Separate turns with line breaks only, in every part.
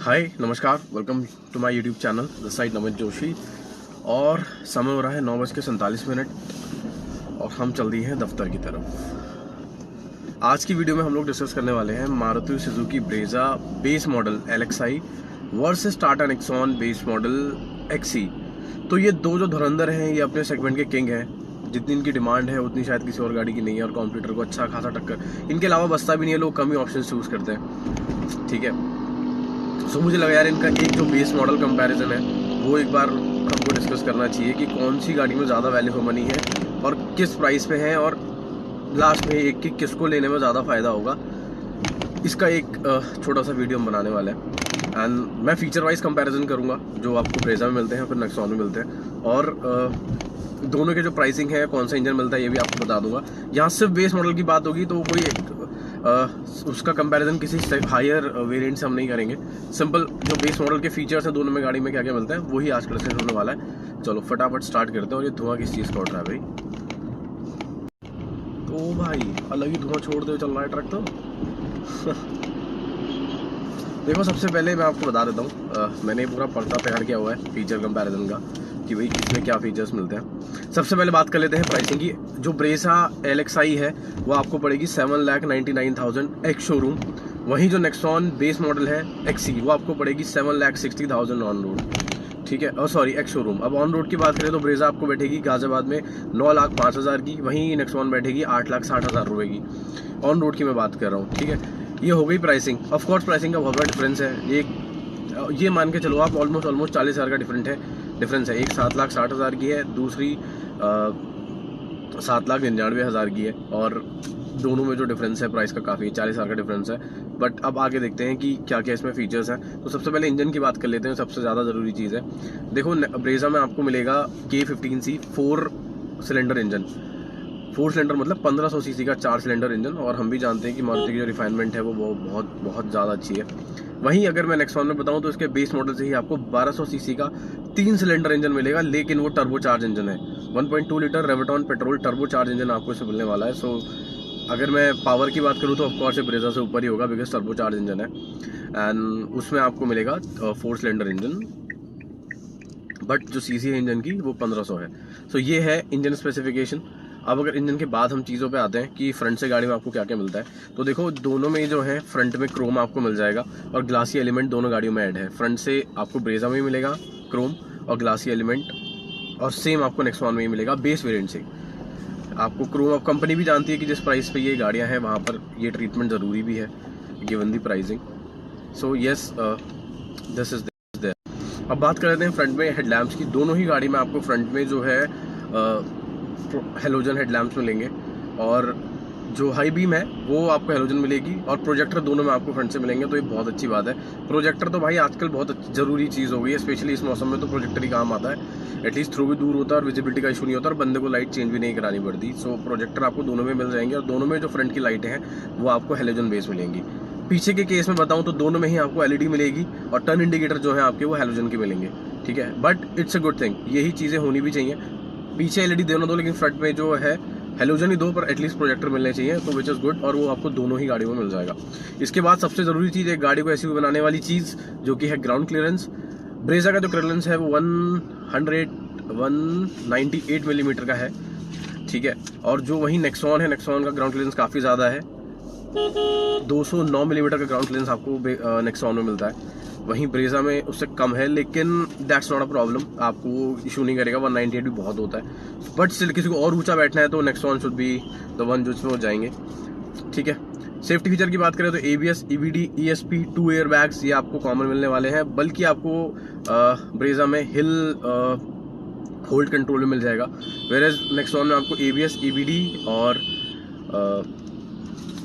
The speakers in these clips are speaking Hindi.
हाय नमस्कार, welcome to my YouTube channel the side Namit Joshi. और समय हो रहा है 9:47 और हम चल दिए हैं दफ्तर की तरफ। आज की वीडियो में हम लोग डिस्कस करने वाले हैं Maruti Suzuki Brezza base model LXi versus Tata Nexon base model XE। तो ये दो जो धुरंधर हैं, ये अपने सेगमेंट के किंग हैं। जितनी इनकी डिमांड है उतनी शायद किसी और गाड़ी की नहीं है, और कॉम्प्यूटर को अच्छा खासा टक्कर इनके अलावा बचता भी नहीं है। लोग कम ही ऑप्शन चूज करते हैं, ठीक है। सो मुझे लगा यार इनका एक जो बेस मॉडल कंपैरिजन है वो एक बार हमको डिस्कस करना चाहिए कि कौन सी गाड़ी में ज़्यादा वैल्यू फॉर मनी है और किस प्राइस पे है, और लास्ट में एक कि किसको लेने में ज़्यादा फ़ायदा होगा। इसका एक छोटा सा वीडियो हम बनाने वाले हैं। एंड मैं फीचर वाइज कंपैरिजन करूँगा जो आपको ब्रेजा में मिलते हैं फिर नेक्सॉन में मिलते हैं, और दोनों के जो प्राइसिंग है, कौन सा इंजन मिलता है, ये भी आपको बता दूंगा। यहाँ सिर्फ बेस मॉडल की बात होगी तो कोई उसका कंपैरिजन किसी हायर वेरिएंट से हम नहीं करेंगे। सिंपल जो बेस मॉडल के फीचर्स हैं दोनों में गाड़ी में क्या क्या मिलता है वही आज का डिस्कशन होने वाला है। चलो फटाफट स्टार्ट करते हैं। और ये धुआं किस चीज़ का उठ रहा है भाई? तो भाई अलग ही धुआं छोड़ दे चल रहा है ट्रक तो। देखो सबसे पहले मैं आपको बता देता हूँ, मैंने पूरा पर्दा तैयार किया हुआ है फीचर कंपैरिजन का कि भाई किसमें क्या फीचर्स मिलते हैं। सबसे पहले बात कर लेते हैं प्राइसिंग की। जो ब्रेजा LXi है वो आपको पड़ेगी 7,99,000 एक्स शोरूम। वहीं जो नेक्सॉन बेस मॉडल है XE वो आपको पड़ेगी 7,60,000 ऑन रोड, ठीक है। और सॉरी एक्स शोरूम। अब ऑन रोड की बात करें तो ब्रेजा आपको बैठेगी गाजियाबाद में 9,05,000 की, वहीं नेक्सॉन बैठेगी 8,60,000 रुपये की। ऑन रोड की मैं बात कर रहा हूँ, ठीक है। ये हो गई प्राइसिंग। ऑफ कोर्स प्राइसिंग का बहुत बड़ा डिफरेंस है। ये मान के चलो आप ऑलमोस्ट 40,000 का डिफरेंस है। एक 7,60,000 की है, दूसरी 7,99,000 की है, और दोनों में जो डिफरेंस है प्राइस का काफ़ी 40,000 का डिफरेंस है। बट अब आगे देखते हैं कि क्या क्या इसमें फीचर्स हैं। तो सबसे पहले इंजन की बात कर लेते हैं, सबसे ज़्यादा ज़रूरी चीज़ है। देखो ब्रेजा में आपको मिलेगा K15C 4 सिलेंडर इंजन। 4 सिलेंडर मतलब 1500 सीसी का 4 सिलेंडर इंजन, और हम भी जानते हैं कि मारुति की जो रिफाइनमेंट है वो बहुत बहुत ज़्यादा अच्छी है। वहीं अगर मैं नेक्सॉन में बताऊं तो इसके बेस मॉडल से ही आपको 1200 सीसी का 3 सिलेंडर इंजन मिलेगा, लेकिन वो टर्बोचार्ज इंजन है। 1.2 लीटर रेवटॉन पेट्रोल टर्बोचार्ज इंजन आपको इससे मिलने वाला है। सो अगर मैं पावर की बात करूँ तो ऑफकोर्स ब्रेजा से ऊपर ही होगा, बिकॉज टर्बोचार्ज इंजन है। एंड उसमें आपको मिलेगा 4 सिलेंडर इंजन, बट जो सीसी है इंजन की वो 1500 है। सो ये है इंजन स्पेसिफिकेशन। अब अगर इंजन के बाद हम चीज़ों पे आते हैं कि फ्रंट से गाड़ी में आपको क्या क्या मिलता है, तो देखो दोनों में जो है फ्रंट में क्रोम आपको मिल जाएगा, और ग्लासी एलिमेंट दोनों गाड़ियों में ऐड है। फ्रंट से आपको ब्रेजा में ही मिलेगा क्रोम और ग्लासी एलिमेंट, और सेम आपको नेक्सॉन में ही मिलेगा बेस वेरिएंट से। आपको क्रोम, अब कंपनी भी जानती है कि जिस प्राइस पे ये गाड़ियाँ हैं वहाँ पर ये ट्रीटमेंट ज़रूरी भी है given the pricing. So yes, this is there. अब बात कर लेते हैं फ्रंट में हेडलैम्प्स की। दोनों ही गाड़ी में आपको फ्रंट में जो है हेलोजन हेडलैम्प्स मिलेंगे, और जो हाई बीम है वो आपको हेलोजन मिलेगी, और प्रोजेक्टर दोनों में आपको फ्रंट से मिलेंगे। तो ये बहुत अच्छी बात है। प्रोजेक्टर तो भाई आजकल बहुत ज़रूरी चीज़ हो गई है, स्पेशली इस मौसम में तो प्रोजेक्टर ही काम आता है। एटलीस्ट थ्रो भी दूर होता है और विजिबिलिटी का इशू नहीं होता, और बंदे को लाइट चेंज भी नहीं करानी पड़ती। सो प्रोजेक्टर आपको दोनों में मिल जाएंगे, और दोनों में जो फ्रंट की लाइटें हैं वो आपको हेलोजन बेस मिलेंगी। पीछे के केस में बताऊं तो दोनों में ही आपको LED मिलेगी, और टर्न इंडिकेटर जो है आपके वो हेलोजन के मिलेंगे, ठीक है। But it's a good thing, यही चीज़ें होनी भी चाहिए। पीछे LED दोनों दो, लेकिन फ्रंट में जो है हेलोजन ही दो, पर एटलीस्ट प्रोजेक्टर मिलने चाहिए, तो विच इज़ गुड, और वो आपको दोनों ही गाड़ियों में मिल जाएगा। इसके बाद सबसे ज़रूरी चीज़, एक गाड़ी को SUV बनाने वाली चीज़ जो कि है ग्राउंड क्लियरेंस। ब्रेजा का जो क्लियरेंस है वो 198 मिलीमीटर का है, ठीक है। और जो वही नेक्सॉन है, नेक्सॉन का ग्राउंड क्लियरेंस काफ़ी ज़्यादा है। 209 मिलीमीटर का ग्राउंड क्लियरेंस आपको नेक्सॉन में मिलता है। वहीं ब्रेजा में उससे कम है, लेकिन दैट्स नॉट अ प्रॉब्लम, आपको इशू नहीं करेगा। 198 भी बहुत होता है, बट स्टिल किसी को और ऊंचा बैठना है तो Nexon should be the one जिसमें वो जाएंगे, ठीक है। सेफ्टी फीचर की बात करें तो ABS, EBD, ESP, 2 air bags ये आपको कॉमन मिलने वाले हैं, बल्कि आपको ब्रेजा में हिल होल्ड कंट्रोल में मिल जाएगा, वेरेज नेक्सॉन में आपको ABS, EBD और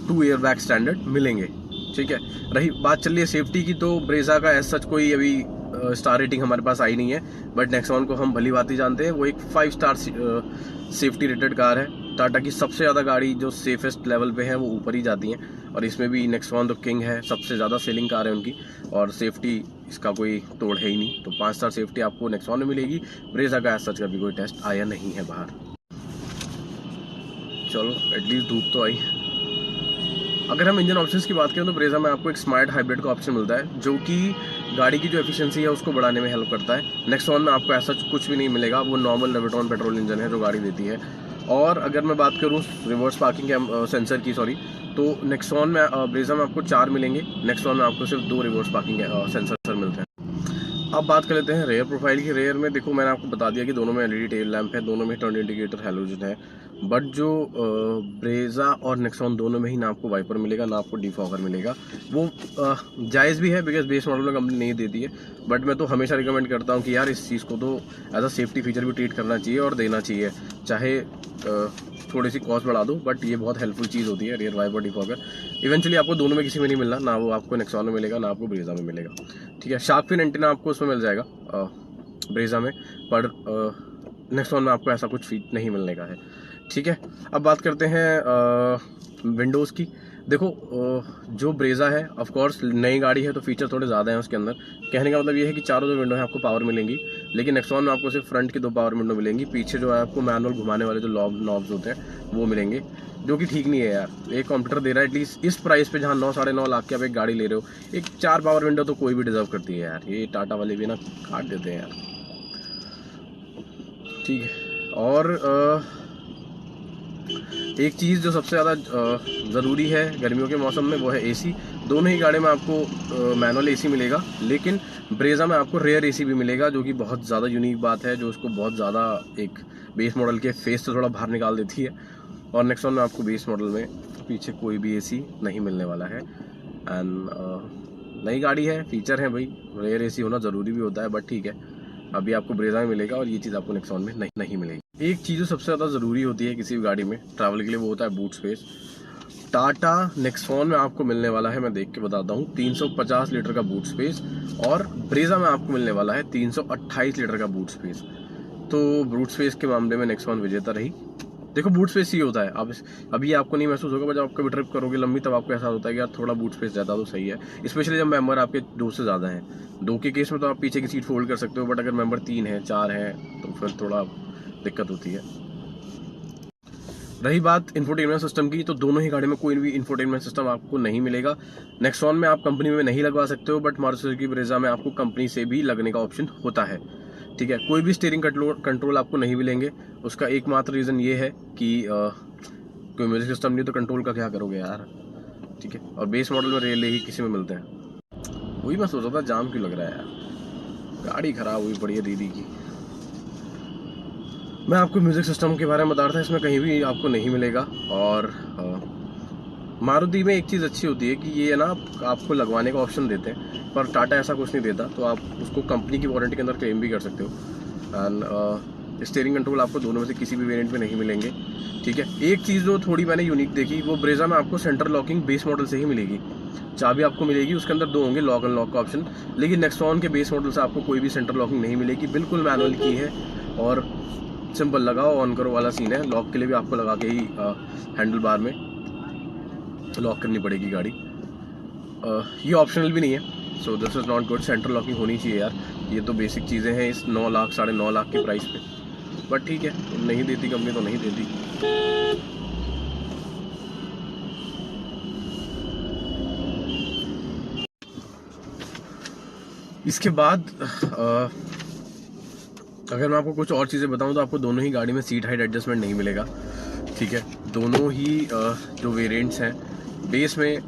2 एयर बैग स्टैंडर्ड मिलेंगे, ठीक है। रही बात चल रही है सेफ्टी की, तो ब्रेजा का एज सच कोई अभी स्टार रेटिंग हमारे पास आई नहीं है, बट नेक्सॉन को हम भली बात ही जानते हैं। वो एक 5 स्टार सेफ्टी रेटेड कार है। टाटा की सबसे ज़्यादा गाड़ी जो सेफेस्ट लेवल पे है वो ऊपर ही जाती हैं, और इसमें भी नेक्सॉन तो किंग है, सबसे ज़्यादा सेलिंग कार है उनकी, और सेफ्टी इसका कोई तोड़ है ही नहीं। तो 5 स्टार सेफ्टी आपको नेक्सॉन में मिलेगी। ब्रेजा का एज सच का भी कोई टेस्ट आया नहीं है बाहर। चलो एटलीस्ट धूप तो आई। अगर हम इंजन ऑप्शंस की बात करें तो ब्रेजा में आपको एक स्मार्ट हाइब्रिड का ऑप्शन मिलता है, जो कि गाड़ी की जो एफिशिएंसी है उसको बढ़ाने में हेल्प करता है। नेक्सॉन में आपको ऐसा कुछ भी नहीं मिलेगा, वो नॉर्मल लेविटॉन पेट्रोल इंजन है जो गाड़ी देती है। और अगर मैं बात करूँ रिवर्स पार्किंग सेंसर की, सॉरी, तो नेक्सॉन में ब्रेजा में आपको 4 मिलेंगे, नेक्सॉन में आपको सिर्फ 2 रिवर्स पार्किंग सेंसर मिलते हैं। अब बात कर लेते हैं रेयर प्रोफाइल की। रेयर में देखो मैंने आपको बता दिया कि दोनों में एलईडी टेल लैंप है, दोनों में टर्न इंडिकेटर हैलोजन है, बट जो ब्रेजा और नेक्सॉन दोनों में ही ना आपको वाइपर मिलेगा ना आपको डिफॉगर मिलेगा। वो जायज़ भी है बिकॉज बेस मॉडल में कंपनी नहीं देती है, बट मैं तो हमेशा रिकमेंड करता हूँ कि यार इस चीज़ को तो एज अ सेफ्टी फीचर भी ट्रीट करना चाहिए और देना चाहिए, चाहे थोड़ी सी कॉस्ट बढ़ा दो, बट ये बहुत हेल्पफुल चीज़ होती है रियर वाइपर डिफॉगर। इवेंचुअली आपको दोनों में किसी में नहीं मिलना, ना वो आपको नेक्सॉन में मिलेगा ना आपको ब्रेजा में मिलेगा। ठीक है, शार्क फिन एंटीना आपको उसमें मिल जाएगा ब्रेजा में, पर नेक्सॉन में आपको ऐसा कुछ फीट नहीं मिलने का है। ठीक है, अब बात करते हैं विंडोज़ की। देखो जो ब्रेजा है ऑफ कोर्स नई गाड़ी है तो फीचर थोड़े ज़्यादा हैं उसके अंदर। कहने का मतलब ये है कि चारों जो विंडो है आपको पावर मिलेंगी, लेकिन नेक्सॉन में आपको सिर्फ फ्रंट की 2 पावर विंडो मिलेंगी, पीछे जो है आपको मैनुअल घुमाने वाले जो नॉब्स होते हैं वो मिलेंगे, जो कि ठीक नहीं है यार। एक कंप्यूटर दे रहा है एटलीस्ट इस प्राइस पे, जहाँ 9 साढ़े 9 लाख की आप एक गाड़ी ले रहे हो, एक 4 पावर विंडो तो कोई भी डिजर्व करती है यार। ये टाटा वाले भी ना काट देते हैं यार। ठीक है, और एक चीज़ जो सबसे ज़्यादा ज़रूरी है गर्मियों के मौसम में वो है एसी। दोनों ही गाड़ी में आपको मैनुअल एसी मिलेगा, लेकिन ब्रेजा में आपको रेयर एसी भी मिलेगा, जो कि बहुत ज़्यादा यूनिक बात है, जो उसको बहुत ज़्यादा एक बेस मॉडल के फेस से थोड़ा बाहर निकाल देती है। और नेक्सॉन में आपको बेस मॉडल में पीछे कोई भी एसी नहीं मिलने वाला है। एंड नई गाड़ी है, फीचर है भाई, रेयर एसी होना ज़रूरी भी होता है, बट ठीक है, अभी आपको ब्रेजा में मिलेगा और ये चीज़ आपको नेक्सॉन में नहीं मिलेगी। एक चीज़ जो सबसे ज़्यादा ज़रूरी होती है किसी भी गाड़ी में ट्रैवल के लिए, वो होता है बूट स्पेस। टाटा नेक्सॉन में आपको मिलने वाला है, मैं देख के बताता हूँ, 350 लीटर का बूट स्पेस, और ब्रेजा में आपको मिलने वाला है 328 लीटर का बूट स्पेस। तो बूट स्पेस के मामले में नेक्सॉन विजेता रही। देखो बूट स्पेस ही होता है, आप अभी आपको नहीं महसूस होगा, जब आप कभी ट्रिप करोगे लंबी तब आपको ऐसा होता है कि यार थोड़ा बूट स्पेस ज़्यादा तो सही है, स्पेशली जब मेंबर आपके 2 से ज़्यादा हैं। 2 के केस में तो आप पीछे की सीट फोल्ड कर सकते हो, बट अगर मेंबर 3 है 4 है तो फिर थोड़ा दिक्कत होती है। रही बात इंफोटेनमेंट सिस्टम की, तो दोनों ही गाड़ी में कोई भी इंफोटेनमेंट सिस्टम आपको नहीं मिलेगा। नेक्सॉन में आप कंपनी में नहीं लगवा सकते हो, बट मारुति सुजुकी ब्रेजा में आपको कंपनी से भी लगने का ऑप्शन होता है। ठीक है, कोई भी स्टीयरिंग कंट्रोल आपको नहीं मिलेंगे। उसका एकमात्र रीज़न ये है कि कोई म्यूजिक सिस्टम नहीं तो कंट्रोल का क्या करोगे यार। ठीक है, और बेस मॉडल में रिले ही किसी में मिलते हैं। वही मैं सोच रहा था जाम क्यों लग रहा है यार, गाड़ी खराब हुई पड़ी है दीदी की। मैं आपको म्यूजिक सिस्टम के बारे में बता रहा था, इसमें कहीं भी आपको नहीं मिलेगा। और मारुति में एक चीज़ अच्छी होती है कि ये ना आपको लगवाने का ऑप्शन देते हैं, पर टाटा ऐसा कुछ नहीं देता, तो आप उसको कंपनी की वारंटी के अंदर क्लेम भी कर सकते हो। एंड स्टीयरिंग कंट्रोल आपको दोनों में से किसी भी वेरिएंट में नहीं मिलेंगे। ठीक है, एक चीज़ जो थोड़ी मैंने यूनिक देखी, वो ब्रेजा में आपको सेंटर लॉकिंग बेस मॉडल से ही मिलेगी। चाबी आपको मिलेगी, उसके अंदर 2 होंगे लॉक अनलॉक का ऑप्शन, लेकिन नेक्सॉन के बेस मॉडल से आपको कोई भी सेंटर लॉकिंग नहीं मिलेगी। बिल्कुल मैनुअल की है और सिंपल लगाओ ऑन करो वाला सीन है। लॉक के लिए भी आपको लगा के ही हैंडल बार में लॉक करनी पड़ेगी गाड़ी। ये ऑप्शनल भी नहीं है, so this is not good. Centre locking होनी चाहिए यार, ये तो बेसिक चीज़ें हैं इस 9 लाख साढ़े 9 लाख के प्राइस पे, बट ठीक है, नहीं देती कंपनी तो नहीं देती। इसके बाद अगर मैं आपको कुछ और चीज़ें बताऊं तो आपको दोनों ही गाड़ी में सीट हाइट एडजस्टमेंट नहीं मिलेगा। ठीक है, दोनों ही जो वेरिएंट्स हैं बेस में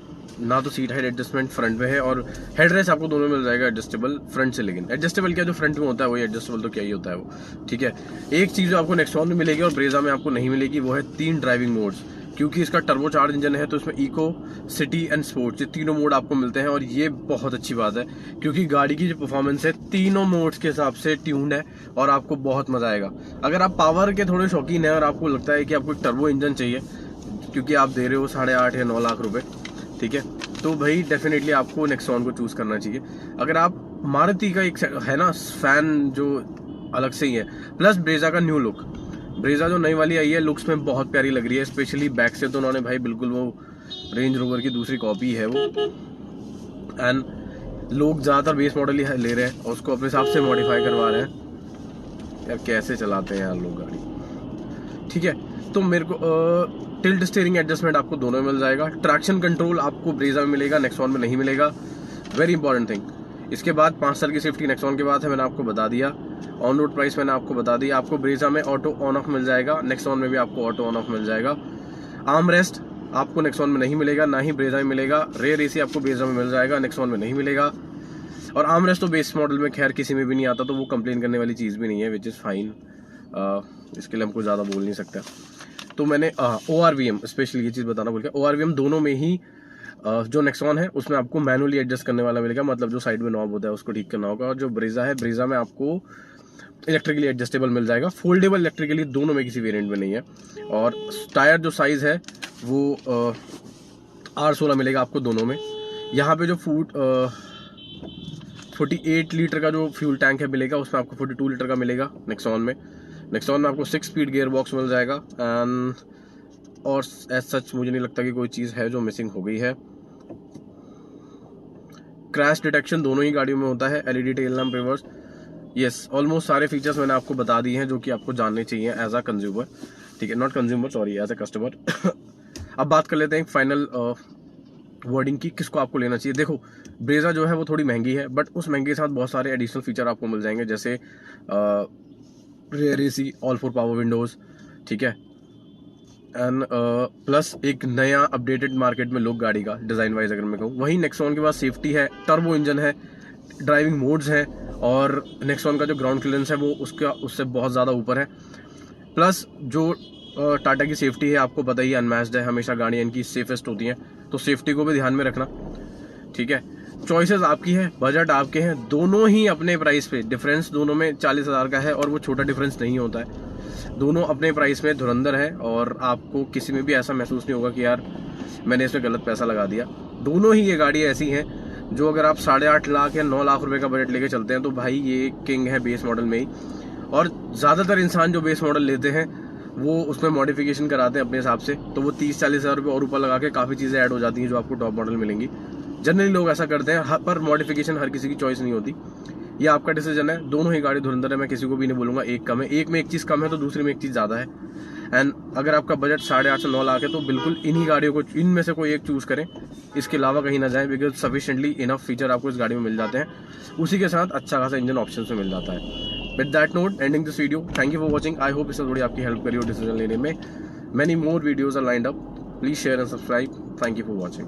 ना तो सीट हाइट एडजस्टमेंट फ्रंट में है, और हेड रेस्ट आपको दोनों मिल जाएगा एडजस्टेबल फ्रंट से, लेकिन एडजस्टेबल क्या जो फ्रंट में होता है वही एडजस्टेबल तो क्या ही होता है वो। ठीक है, एक चीज़ जो आपको नेक्सॉन में मिलेगी और ब्रेजा में आपको नहीं मिलेगी वो है 3 ड्राइविंग मोड्स। क्योंकि इसका टर्बोचार्ज इंजन है तो इसमें इको, सिटी एंड स्पोर्ट्स, ये तीनों मोड आपको मिलते हैं, और ये बहुत अच्छी बात है क्योंकि गाड़ी की जो परफॉर्मेंस है तीनों मोड्स के हिसाब से ट्यून्ड है और आपको बहुत मजा आएगा। अगर आप पावर के थोड़े शौकीन हैं और आपको लगता है कि आपको एक टर्बो इंजन चाहिए क्योंकि आप दे रहे हो 8.5 या 9 लाख रुपए, ठीक है, तो भाई डेफिनेटली आपको नेक्सॉन को चूज करना चाहिए। अगर आप मारुति का एक है ना फैन जो अलग से ही है, प्लस ब्रेजा का न्यू लुक, ब्रेजा जो नई वाली आई है लुक्स में बहुत प्यारी लग रही है, स्पेशली बैक से तो उन्होंने भाई बिल्कुल वो रेंज रोवर की दूसरी कॉपी है वो। एंड लोग ज़्यादातर बेस मॉडल ही ले रहे हैं और उसको अपने हिसाब से मॉडिफाई करवा रहे हैं। यार कैसे चलाते हैं यार लोग गाड़ी। ठीक है, तो मेरे को टिल्ट स्टीयरिंग एडजस्टमेंट आपको दोनों में मिल जाएगा। ट्रैक्शन कंट्रोल आपको ब्रेजा में मिलेगा, नेक्सॉन में नहीं मिलेगा। वेरी इंपॉर्टेंट थिंग, इसके बाद 5 साल की सेफ्टी नेक्सॉन के बाद है, मैंने आपको बता दिया। ऑन रोड प्राइस मैंने आपको बता दिया। आपको ब्रेजा में ऑटो ऑन ऑफ मिल जाएगा, नेक्सॉन में भी आपको ऑटो ऑन ऑफ मिल जाएगा। आर्म रेस्ट आपको नेक्सॉन में नहीं मिलेगा, ना ही ब्रेजा में मिलेगा। रेयर एसी आपको ब्रेजा में मिल जाएगा, नेक्सॉन में नहीं मिलेगा। और आर्म रेस्ट तो बेस मॉडल में खैर किसी में भी नहीं आता, तो वो कंप्लेन करने वाली चीज़ भी नहीं है, विच इज़ फाइन। इसके लिए हमको ज़्यादा बोल नहीं सकता। तो मैंने ORVM स्पेशली ये चीज़ बताना भूल गया। ORVM दोनों में ही जो नेक्सॉन है उसमें आपको मैनुअली एडजस्ट करने वाला मिलेगा, मतलब जो साइड में नॉब होता है उसको ठीक करना होगा। और जो ब्रेजा है, ब्रेजा में आपको इलेक्ट्रिकली एडजस्टेबल मिल जाएगा, फोल्डेबल इलेक्ट्रिकली दोनों में, किसी वेरिएंट में नहीं है। और टायर जो साइज़ है वो R16 मिलेगा आपको दोनों में। यहाँ पे जो 48 लीटर का जो फ्यूल टैंक है मिलेगा, उसमें आपको 42 लीटर का मिलेगा नेक्सॉन में। नेक्सॉन में आपको 6 स्पीड गियर बॉक्स मिल जाएगा। एंड और एज सच मुझे नहीं लगता कि कोई चीज़ है जो मिसिंग हो गई है। क्रैश डिटेक्शन दोनों ही गाड़ियों में होता है, LED tail lamp reverse, yes almost सारे फीचर्स मैंने आपको बता दिए हैं जो कि आपको जानने चाहिए एज अ कंज्यूमर, ठीक है, not consumer sorry, as a customer. अब बात कर लेते हैं फाइनल वर्डिंग की, किसको आपको लेना चाहिए। देखो ब्रेजा जो है वो थोड़ी महंगी है, बट उस महंगे के साथ बहुत सारे एडिशनल फीचर आपको मिल जाएंगे, जैसे rare AC, all 4 power Windows, ठीक है, एंड प्लस एक नया अपडेटेड मार्केट में लुक गाड़ी का डिज़ाइन वाइज अगर मैं कहूँ। वहीं नेक्सॉन के पास सेफ्टी है, टर्बो इंजन है, ड्राइविंग मोड्स हैं, और नेक्सॉन का जो ग्राउंड क्लियरेंस है वो उससे बहुत ज़्यादा ऊपर है। प्लस जो टाटा की सेफ्टी है आपको पता ही अनमैच्ड है, हमेशा गाड़ियाँ इनकी सेफेस्ट होती हैं, तो सेफ्टी को भी ध्यान में रखना, ठीक है। चॉइसेस आपकी है, बजट आपके हैं, दोनों ही अपने प्राइस पे, डिफरेंस दोनों में 40,000 का है, और वो छोटा डिफरेंस नहीं होता है। दोनों अपने प्राइस में धुरंधर है, और आपको किसी में भी ऐसा महसूस नहीं होगा कि यार मैंने इसमें गलत पैसा लगा दिया। दोनों ही ये गाड़ी ऐसी हैं जो अगर आप 8.5 लाख या 9 लाख रुपए का बजट लेके चलते हैं तो भाई ये किंग है बेस मॉडल में ही। और ज़्यादातर इंसान जो बेस मॉडल लेते हैं वो उसमें मॉडिफिकेशन कराते हैं अपने हिसाब से, तो वो 30-40 हज़ार रुपये और ऊपर लगा के काफ़ी चीज़ें ऐड हो जाती हैं जो आपको टॉप मॉडल मिलेंगी। जनरली लोग ऐसा करते हैं, पर मॉडिफिकेशन हर किसी की चॉइस नहीं होती, ये आपका डिसीजन है। दोनों ही गाड़ी धुरंधर है, मैं किसी को भी नहीं बोलूँगा एक कम है, एक में एक चीज़ कम है तो दूसरी में एक चीज़ ज़्यादा है। एंड अगर आपका बजट 8.5 से 9 लाख है तो बिल्कुल इन्हीं गाड़ियों को, इनमें से कोई एक चूज़ करें, इसके अलावा कहीं ना जाएं, बिकॉज सफिशिएंटली इनफ फीचर आपको इस गाड़ी में मिल जाते हैं, उसी के साथ अच्छा खासा इंजन ऑप्शन में मिल जाता है। With that note ending this video, thank you for watching. I hope इससे थोड़ी आपकी हेल्प करी हो डिसीजन लेने में। Many more videos are lined up, please share and subscribe. Thank you for watching.